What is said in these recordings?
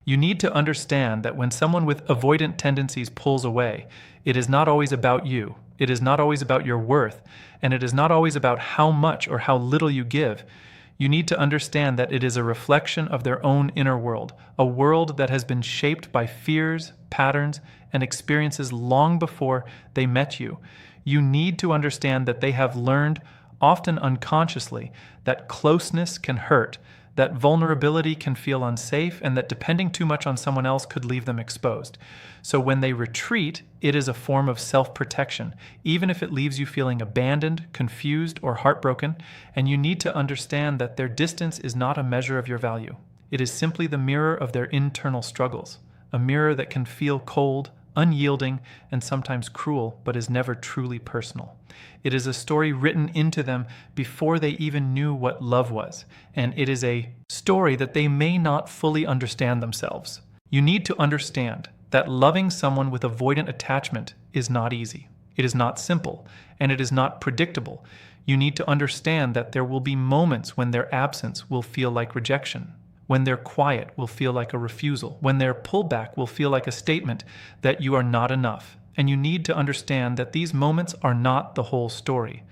You need to understand that when someone with avoidant tendencies pulls away, it is not always about you. It is not always about your worth, and it is not always about how much or how little you give. You need to understand that it is a reflection of their own inner world, a world that has been shaped by fears, patterns, and experiences long before they met you. You need to understand that they have learned, often unconsciously, that closeness can hurt, that vulnerability can feel unsafe, and that depending too much on someone else could leave them exposed. So when they retreat, it is a form of self-protection, even if it leaves you feeling abandoned, confused, or heartbroken, and you need to understand that their distance is not a measure of your value. It is simply the mirror of their internal struggles, a mirror that can feel cold, unyielding, and sometimes cruel, but is never truly personal. It is a story written into them before they even knew what love was, and it is a story that they may not fully understand themselves. You need to understand that loving someone with avoidant attachment is not easy. It is not simple, and it is not predictable. You need to understand that there will be moments when their absence will feel like rejection, when their quiet will feel like a refusal, when their pullback will feel like a statement that you are not enough. And you need to understand that these moments are not the whole story.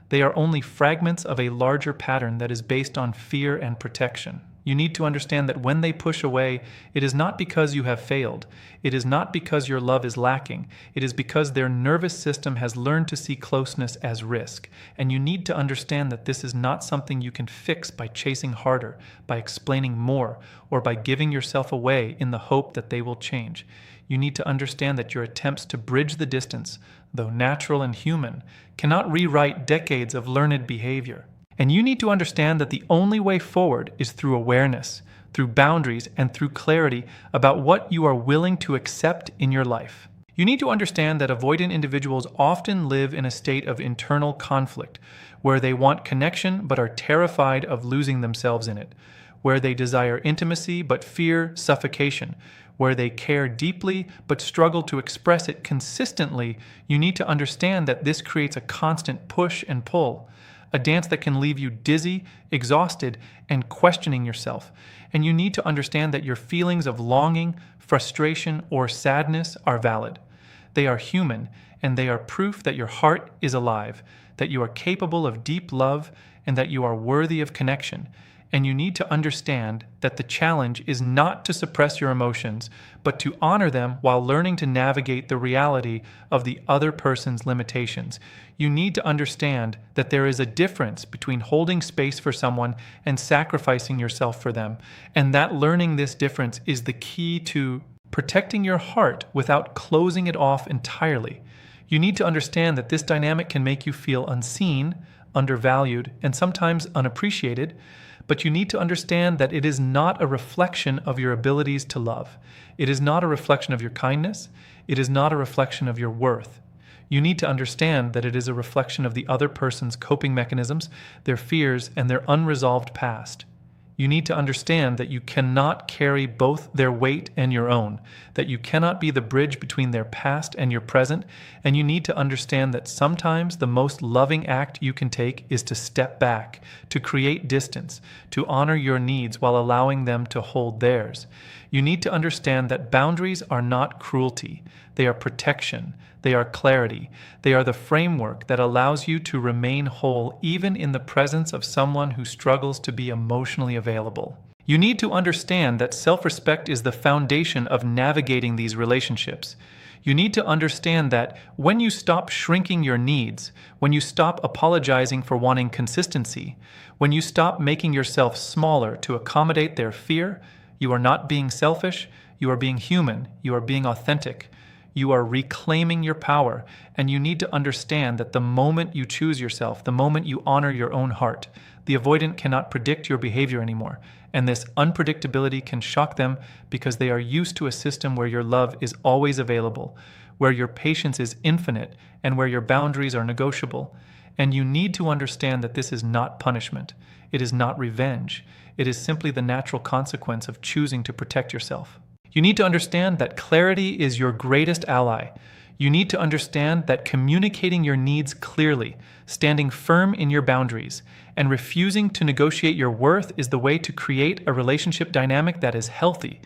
They are only fragments of a larger pattern that is based on fear and protection. You need to understand that when they push away, it is not because you have failed. It is not because your love is lacking. It is because their nervous system has learned to see closeness as risk. And you need to understand that this is not something you can fix by chasing harder, by explaining more, or by giving yourself away in the hope that they will change. You need to understand that your attempts to bridge the distance, though natural and human, cannot rewrite decades of learned behavior. And you need to understand that the only way forward is through awareness, through boundaries, and through clarity about what you are willing to accept in your life. You need to understand that avoidant individuals often live in a state of internal conflict, where they want connection but are terrified of losing themselves in it, where they desire intimacy but fear suffocation, where they care deeply but struggle to express it consistently. You need to understand that this creates a constant push and pull, a dance that can leave you dizzy, exhausted, and questioning yourself. And you need to understand that your feelings of longing, frustration, or sadness are valid. They are human, and they are proof that your heart is alive, that you are capable of deep love, and that you are worthy of connection. And you need to understand that the challenge is not to suppress your emotions, but to honor them while learning to navigate the reality of the other person's limitations. You need to understand that there is a difference between holding space for someone and sacrificing yourself for them, and that learning this difference is the key to protecting your heart without closing it off entirely. You need to understand that this dynamic can make you feel unseen, undervalued, and sometimes unappreciated, but you need to understand that it is not a reflection of your abilities to love. It is not a reflection of your kindness. It is not a reflection of your worth. You need to understand that it is a reflection of the other person's coping mechanisms, their fears, and their unresolved past. You need to understand that you cannot carry both their weight and your own, that you cannot be the bridge between their past and your present, and you need to understand that sometimes the most loving act you can take is to step back, to create distance, to honor your needs while allowing them to hold theirs. You need to understand that boundaries are not cruelty. They are protection. They are clarity. They are the framework that allows you to remain whole even in the presence of someone who struggles to be emotionally available. You need to understand that self-respect is the foundation of navigating these relationships. You need to understand that when you stop shrinking your needs, when you stop apologizing for wanting consistency, when you stop making yourself smaller to accommodate their fear, you are not being selfish, you are being human, you are being authentic. You are reclaiming your power, and you need to understand that the moment you choose yourself, the moment you honor your own heart, the avoidant cannot predict your behavior anymore, and this unpredictability can shock them because they are used to a system where your love is always available, where your patience is infinite, and where your boundaries are negotiable. And you need to understand that this is not punishment. It is not revenge. It is simply the natural consequence of choosing to protect yourself. You need to understand that clarity is your greatest ally. You need to understand that communicating your needs clearly, standing firm in your boundaries, and refusing to negotiate your worth is the way to create a relationship dynamic that is healthy.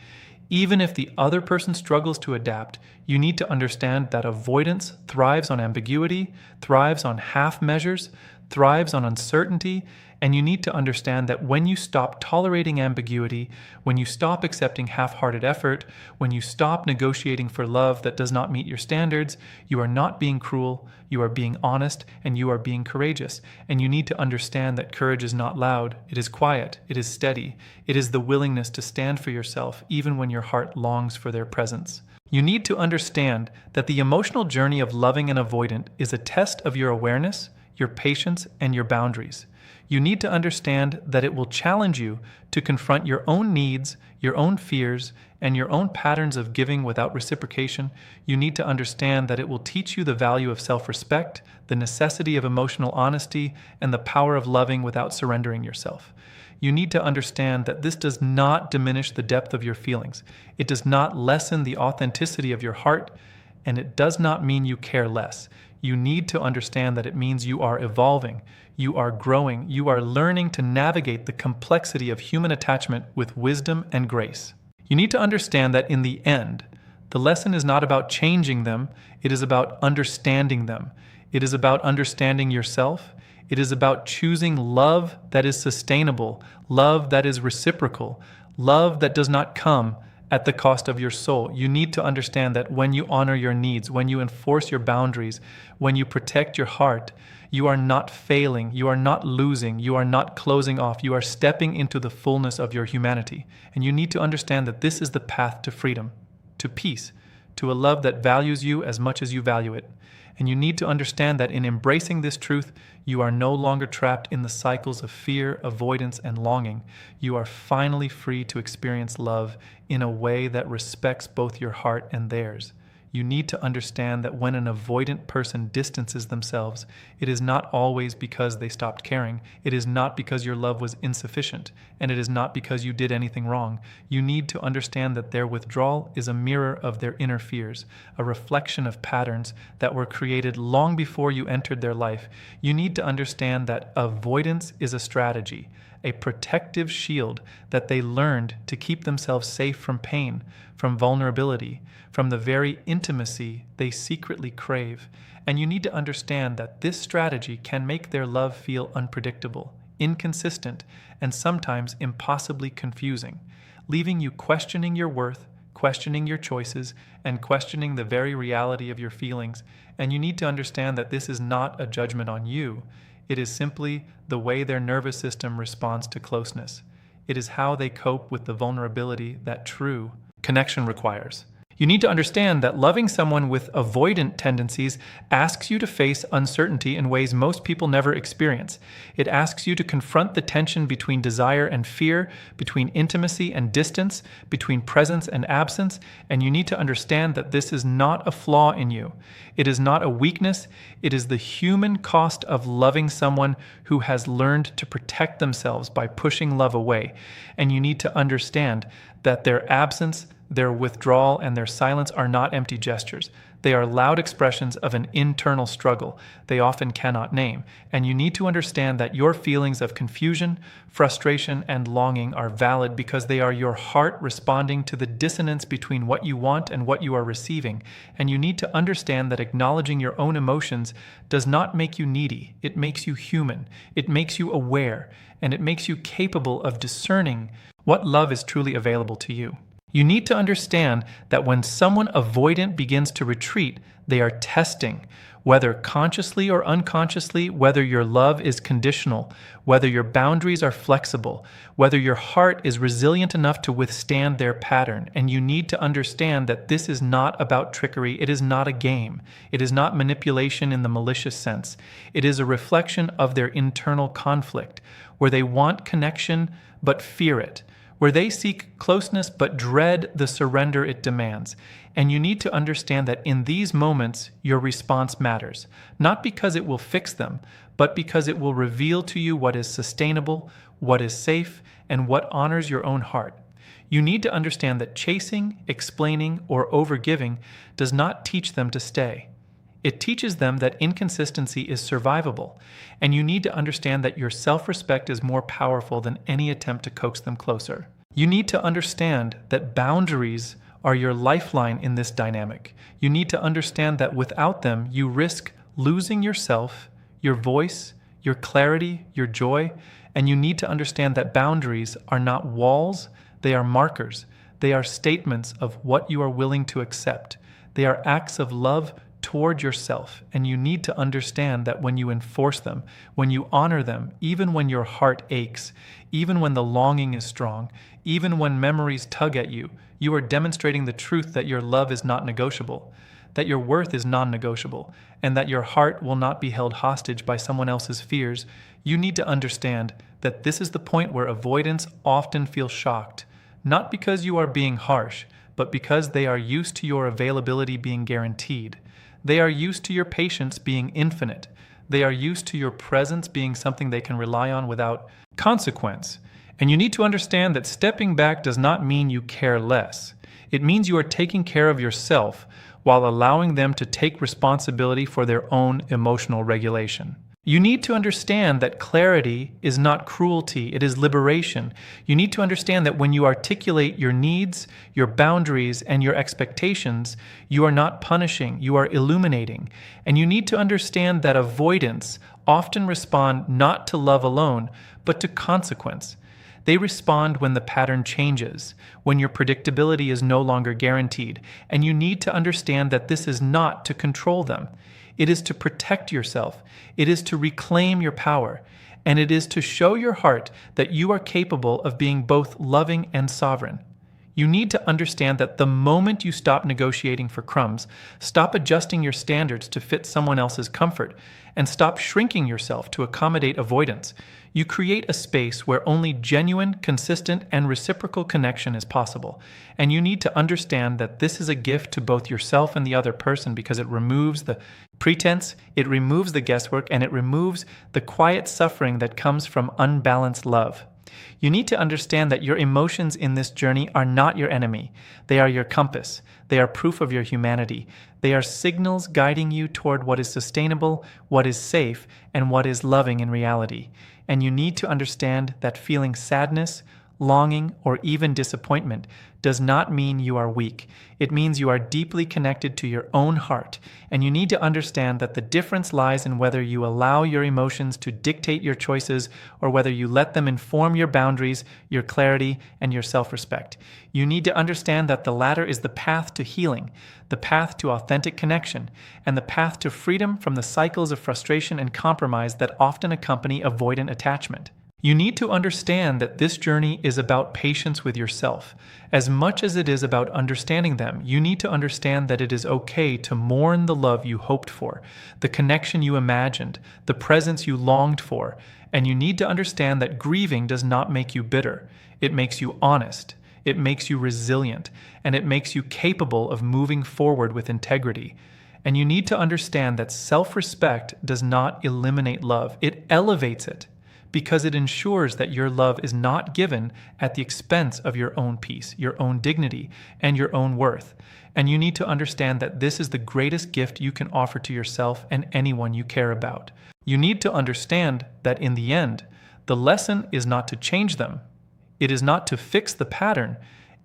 Even if the other person struggles to adapt, you need to understand that avoidance thrives on ambiguity, thrives on half measures, thrives on uncertainty, and you need to understand that when you stop tolerating ambiguity, when you stop accepting half-hearted effort, when you stop negotiating for love that does not meet your standards, you are not being cruel, you are being honest, and you are being courageous. And you need to understand that courage is not loud, it is quiet, it is steady, it is the willingness to stand for yourself even when your heart longs for their presence. You need to understand that the emotional journey of loving an avoidant is a test of your awareness, your patience, and your boundaries. You need to understand that it will challenge you to confront your own needs, your own fears, and your own patterns of giving without reciprocation. You need to understand that it will teach you the value of self-respect, the necessity of emotional honesty, and the power of loving without surrendering yourself. You need to understand that this does not diminish the depth of your feelings. It does not lessen the authenticity of your heart, and it does not mean you care less. You need to understand that it means you are evolving, you are growing, you are learning to navigate the complexity of human attachment with wisdom and grace. You need to understand that in the end, the lesson is not about changing them, it is about understanding them. It is about understanding yourself. It is about choosing love that is sustainable, love that is reciprocal, love that does not come at the cost of your soul. You need to understand that when you honor your needs, when you enforce your boundaries, when you protect your heart, you are not failing, you are not losing, you are not closing off, you are stepping into the fullness of your humanity. And you need to understand that this is the path to freedom, to peace, to a love that values you as much as you value it. And you need to understand that in embracing this truth, you are no longer trapped in the cycles of fear, avoidance, and longing. You are finally free to experience love in a way that respects both your heart and theirs. You need to understand that when an avoidant person distances themselves, it is not always because they stopped caring. It is not because your love was insufficient, and it is not because you did anything wrong. You need to understand that their withdrawal is a mirror of their inner fears, a reflection of patterns that were created long before you entered their life. You need to understand that avoidance is a strategy, a protective shield that they learned to keep themselves safe from pain, from vulnerability, from the very intimacy they secretly crave. And you need to understand that this strategy can make their love feel unpredictable, inconsistent, and sometimes impossibly confusing, leaving you questioning your worth, questioning your choices, and questioning the very reality of your feelings. And you need to understand that this is not a judgment on you. It is simply the way their nervous system responds to closeness. It is how they cope with the vulnerability that true connection requires. You need to understand that loving someone with avoidant tendencies asks you to face uncertainty in ways most people never experience. It asks you to confront the tension between desire and fear, between intimacy and distance, between presence and absence, and you need to understand that this is not a flaw in you. It is not a weakness. It is the human cost of loving someone who has learned to protect themselves by pushing love away. And you need to understand that their absence, their withdrawal, and their silence are not empty gestures. They are loud expressions of an internal struggle they often cannot name. And you need to understand that your feelings of confusion, frustration, and longing are valid because they are your heart responding to the dissonance between what you want and what you are receiving. And you need to understand that acknowledging your own emotions does not make you needy. It makes you human. It makes you aware. And it makes you capable of discerning what love is truly available to you. You need to understand that when someone avoidant begins to retreat, they are testing, whether consciously or unconsciously, whether your love is conditional, whether your boundaries are flexible, whether your heart is resilient enough to withstand their pattern. And you need to understand that this is not about trickery. It is not a game. It is not manipulation in the malicious sense. It is a reflection of their internal conflict, where they want connection but fear it, where they seek closeness but dread the surrender it demands. And you need to understand that in these moments, your response matters, not because it will fix them, but because it will reveal to you what is sustainable, what is safe, and what honors your own heart. You need to understand that chasing, explaining, or overgiving does not teach them to stay. It teaches them that inconsistency is survivable, and you need to understand that your self-respect is more powerful than any attempt to coax them closer. You need to understand that boundaries are your lifeline in this dynamic. You need to understand that without them, you risk losing yourself, your voice, your clarity, your joy, and you need to understand that boundaries are not walls, they are markers. They are statements of what you are willing to accept. They are acts of love toward yourself, and you need to understand that when you enforce them, when you honor them, even when your heart aches, even when the longing is strong, even when memories tug at you, you are demonstrating the truth that your love is not negotiable, that your worth is non-negotiable, and that your heart will not be held hostage by someone else's fears. You need to understand that this is the point where avoidants often feel shocked, not because you are being harsh, but because they are used to your availability being guaranteed. They are used to your patience being infinite. They are used to your presence being something they can rely on without consequence. And you need to understand that stepping back does not mean you care less. It means you are taking care of yourself while allowing them to take responsibility for their own emotional regulation. You need to understand that clarity is not cruelty, it is liberation. You need to understand that when you articulate your needs, your boundaries, and your expectations, you are not punishing, you are illuminating. And you need to understand that avoidants often respond not to love alone, but to consequence. They respond when the pattern changes, when your predictability is no longer guaranteed, and you need to understand that this is not to control them. It is to protect yourself. It is to reclaim your power. And it is to show your heart that you are capable of being both loving and sovereign. You need to understand that the moment you stop negotiating for crumbs, stop adjusting your standards to fit someone else's comfort, and stop shrinking yourself to accommodate avoidance, you create a space where only genuine, consistent, and reciprocal connection is possible. And you need to understand that this is a gift to both yourself and the other person because it removes the pretense, it removes the guesswork, and it removes the quiet suffering that comes from unbalanced love. You need to understand that your emotions in this journey are not your enemy. They are your compass. They are proof of your humanity. They are signals guiding you toward what is sustainable, what is safe, and what is loving in reality. And you need to understand that feeling sadness, longing, or even disappointment does not mean you are weak. It means you are deeply connected to your own heart, and you need to understand that the difference lies in whether you allow your emotions to dictate your choices or whether you let them inform your boundaries, your clarity, and your self-respect. You need to understand that the latter is the path to healing, the path to authentic connection, and the path to freedom from the cycles of frustration and compromise that often accompany avoidant attachment. You need to understand that this journey is about patience with yourself. As much as it is about understanding them, you need to understand that it is okay to mourn the love you hoped for, the connection you imagined, the presence you longed for, and you need to understand that grieving does not make you bitter. It makes you honest, it makes you resilient, and it makes you capable of moving forward with integrity. And you need to understand that self-respect does not eliminate love, it elevates it, because it ensures that your love is not given at the expense of your own peace, your own dignity, and your own worth. And you need to understand that this is the greatest gift you can offer to yourself and anyone you care about. You need to understand that in the end, the lesson is not to change them. It is not to fix the pattern,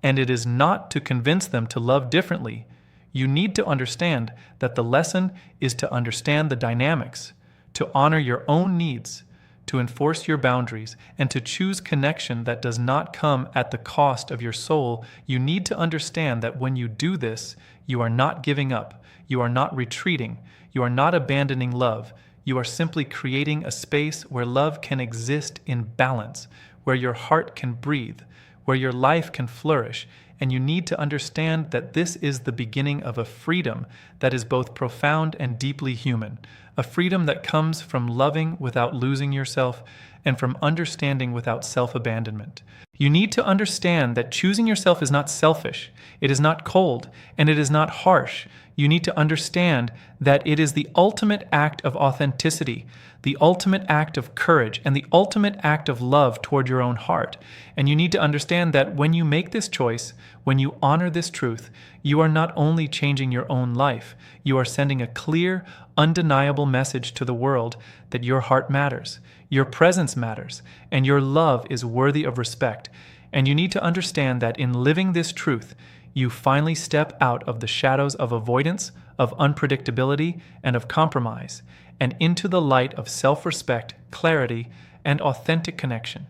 and it is not to convince them to love differently. You need to understand that the lesson is to understand the dynamics, to honor your own needs, to enforce your boundaries, and to choose connection that does not come at the cost of your soul. You need to understand that when you do this, you are not giving up, you are not retreating, you are not abandoning love. You are simply creating a space where love can exist in balance, where your heart can breathe, where your life can flourish. And you need to understand that this is the beginning of a freedom that is both profound and deeply human, a freedom that comes from loving without losing yourself and from understanding without self-abandonment. You need to understand that choosing yourself is not selfish, it is not cold, and it is not harsh. You need to understand that it is the ultimate act of authenticity, the ultimate act of courage, and the ultimate act of love toward your own heart. And you need to understand that when you make this choice, when you honor this truth, you are not only changing your own life, you are sending a clear, undeniable message to the world that your heart matters, your presence matters, and your love is worthy of respect. And you need to understand that in living this truth, you finally step out of the shadows of avoidance, of unpredictability, and of compromise, and into the light of self-respect, clarity, and authentic connection.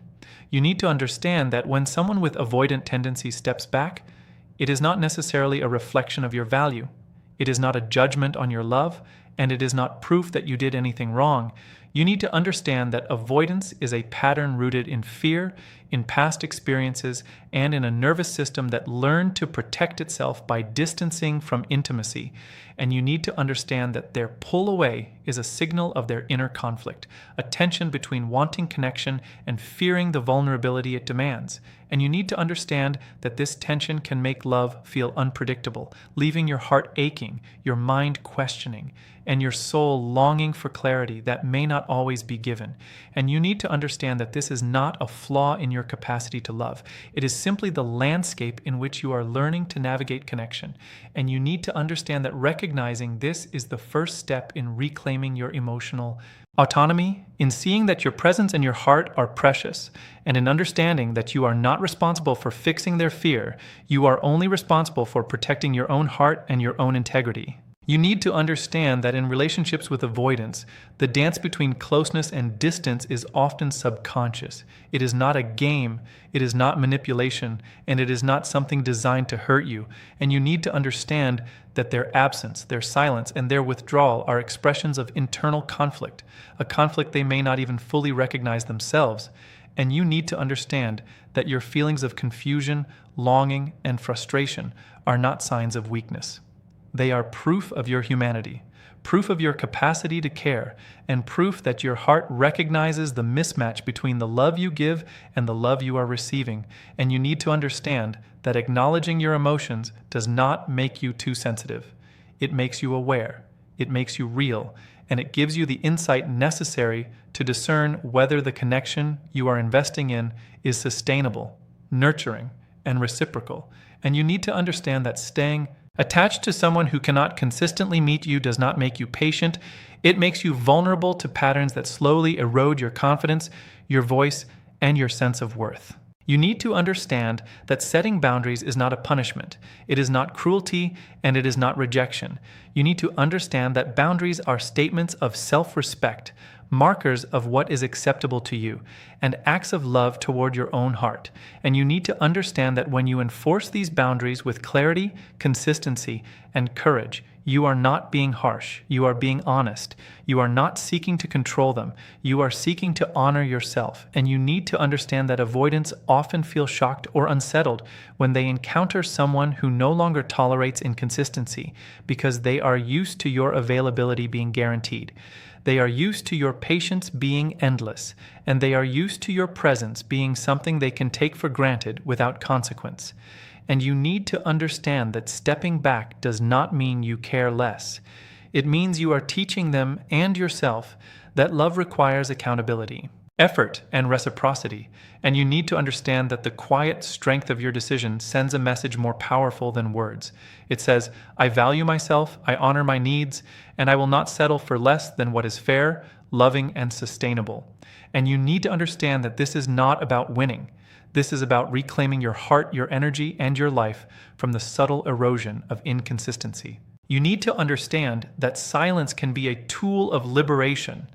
You need to understand that when someone with avoidant tendencies steps back, it is not necessarily a reflection of your value. It is not a judgment on your love, and it is not proof that you did anything wrong. You need to understand that avoidance is a pattern rooted in fear, in past experiences, and in a nervous system that learned to protect itself by distancing from intimacy. And you need to understand that their pull away is a signal of their inner conflict, a tension between wanting connection and fearing the vulnerability it demands. And you need to understand that this tension can make love feel unpredictable, leaving your heart aching, your mind questioning, and your soul longing for clarity that may not always be given. And you need to understand that this is not a flaw in your capacity to love. It is simply the landscape in which you are learning to navigate connection. And you need to understand that recognizing this is the first step in reclaiming your emotional autonomy, in seeing that your presence and your heart are precious, and in understanding that you are not responsible for fixing their fear. You are only responsible for protecting your own heart and your own integrity. You need to understand that in relationships with avoidance, the dance between closeness and distance is often subconscious. It is not a game, it is not manipulation, and it is not something designed to hurt you. And you need to understand that their absence, their silence, and their withdrawal are expressions of internal conflict, a conflict they may not even fully recognize themselves. And you need to understand that your feelings of confusion, longing, and frustration are not signs of weakness. They are proof of your humanity, proof of your capacity to care, and proof that your heart recognizes the mismatch between the love you give and the love you are receiving. And you need to understand that acknowledging your emotions does not make you too sensitive. It makes you aware, it makes you real, and it gives you the insight necessary to discern whether the connection you are investing in is sustainable, nurturing, and reciprocal. And you need to understand that staying attached to someone who cannot consistently meet you does not make you patient. It makes you vulnerable to patterns that slowly erode your confidence, your voice, and your sense of worth. You need to understand that setting boundaries is not a punishment. It is not cruelty, and it is not rejection. You need to understand that boundaries are statements of self-respect, markers of what is acceptable to you, and acts of love toward your own heart. And you need to understand that when you enforce these boundaries with clarity, consistency, and courage, you are not being harsh. You are being honest. You are not seeking to control them. You are seeking to honor yourself. And you need to understand that avoidants often feel shocked or unsettled when they encounter someone who no longer tolerates inconsistency because they are used to your availability being guaranteed. They are used to your patience being endless, and they are used to your presence being something they can take for granted without consequence. And you need to understand that stepping back does not mean you care less. It means you are teaching them and yourself that love requires accountability, effort, and reciprocity. And you need to understand that the quiet strength of your decision sends a message more powerful than words. It says, I value myself, I honor my needs, and I will not settle for less than what is fair, loving, and sustainable. And you need to understand that this is not about winning. This is about reclaiming your heart, your energy, and your life from the subtle erosion of inconsistency. You need to understand that silence can be a tool of liberation,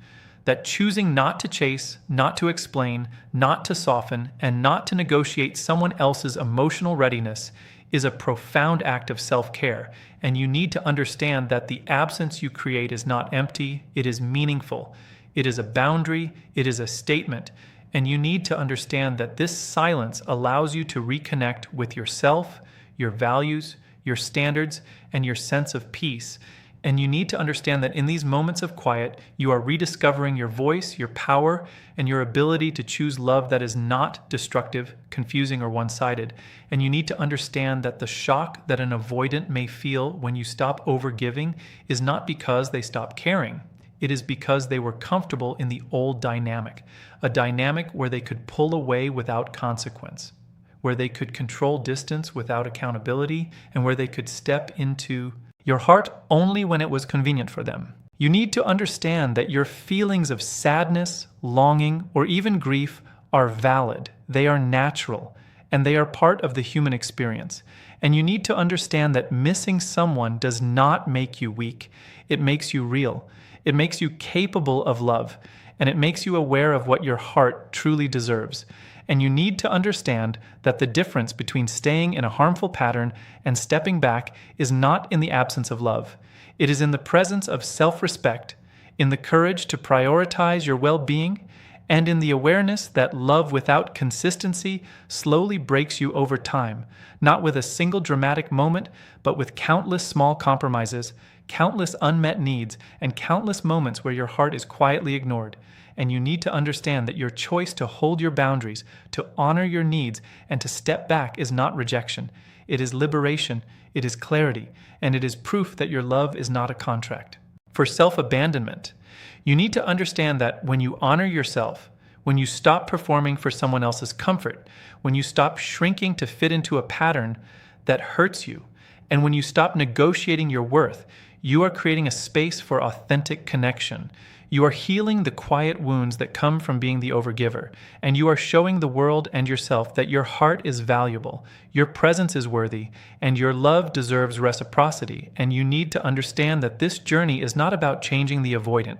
that choosing not to chase, not to explain, not to soften, and not to negotiate someone else's emotional readiness is a profound act of self-care. And you need to understand that the absence you create is not empty, it is meaningful. It is a boundary, it is a statement. And you need to understand that this silence allows you to reconnect with yourself, your values, your standards, and your sense of peace. And you need to understand that in these moments of quiet, you are rediscovering your voice, your power, and your ability to choose love that is not destructive, confusing, or one-sided. And you need to understand that the shock that an avoidant may feel when you stop overgiving is not because they stop caring. It is because they were comfortable in the old dynamic, a dynamic where they could pull away without consequence, where they could control distance without accountability, and where they could step into your heart only when it was convenient for them. You need to understand that your feelings of sadness, longing, or even grief are valid. They are natural, and they are part of the human experience. And you need to understand that missing someone does not make you weak. It makes you real. It makes you capable of love, and it makes you aware of what your heart truly deserves. And you need to understand that the difference between staying in a harmful pattern and stepping back is not in the absence of love. It is in the presence of self-respect, in the courage to prioritize your well-being, and in the awareness that love without consistency slowly breaks you over time, not with a single dramatic moment, but with countless small compromises, countless unmet needs, and countless moments where your heart is quietly ignored. And you need to understand that your choice to hold your boundaries, to honor your needs, and to step back is not rejection. It is liberation, it is clarity, and it is proof that your love is not a contract. For self-abandonment, you need to understand that when you honor yourself, when you stop performing for someone else's comfort, when you stop shrinking to fit into a pattern that hurts you, and when you stop negotiating your worth, you are creating a space for authentic connection. You are healing the quiet wounds that come from being the overgiver, and you are showing the world and yourself that your heart is valuable, your presence is worthy, and your love deserves reciprocity. And you need to understand that this journey is not about changing the avoidant.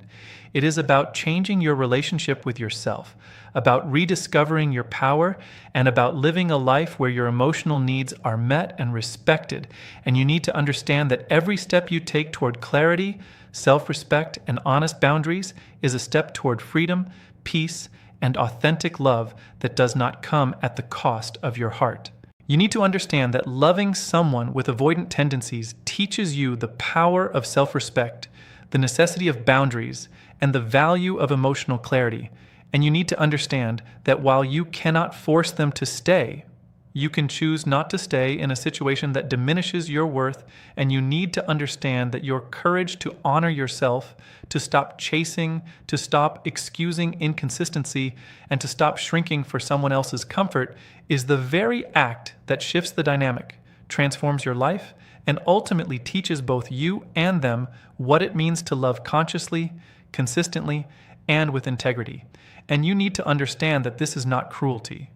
It is about changing your relationship with yourself, about rediscovering your power, and about living a life where your emotional needs are met and respected. And you need to understand that every step you take toward clarity, self-respect, and honest boundaries is a step toward freedom, peace, and authentic love that does not come at the cost of your heart. You need to understand that loving someone with avoidant tendencies teaches you the power of self-respect, the necessity of boundaries, and the value of emotional clarity. And you need to understand that while you cannot force them to stay, you can choose not to stay in a situation that diminishes your worth, and you need to understand that your courage to honor yourself, to stop chasing, to stop excusing inconsistency, and to stop shrinking for someone else's comfort is the very act that shifts the dynamic, transforms your life, and ultimately teaches both you and them what it means to love consciously, consistently, and with integrity. And you need to understand that this is not cruelty.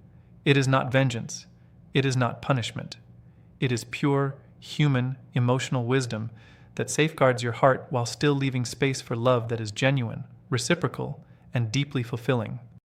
It is not vengeance. It is not punishment. It is pure, human, emotional wisdom that safeguards your heart while still leaving space for love that is genuine, reciprocal, and deeply fulfilling.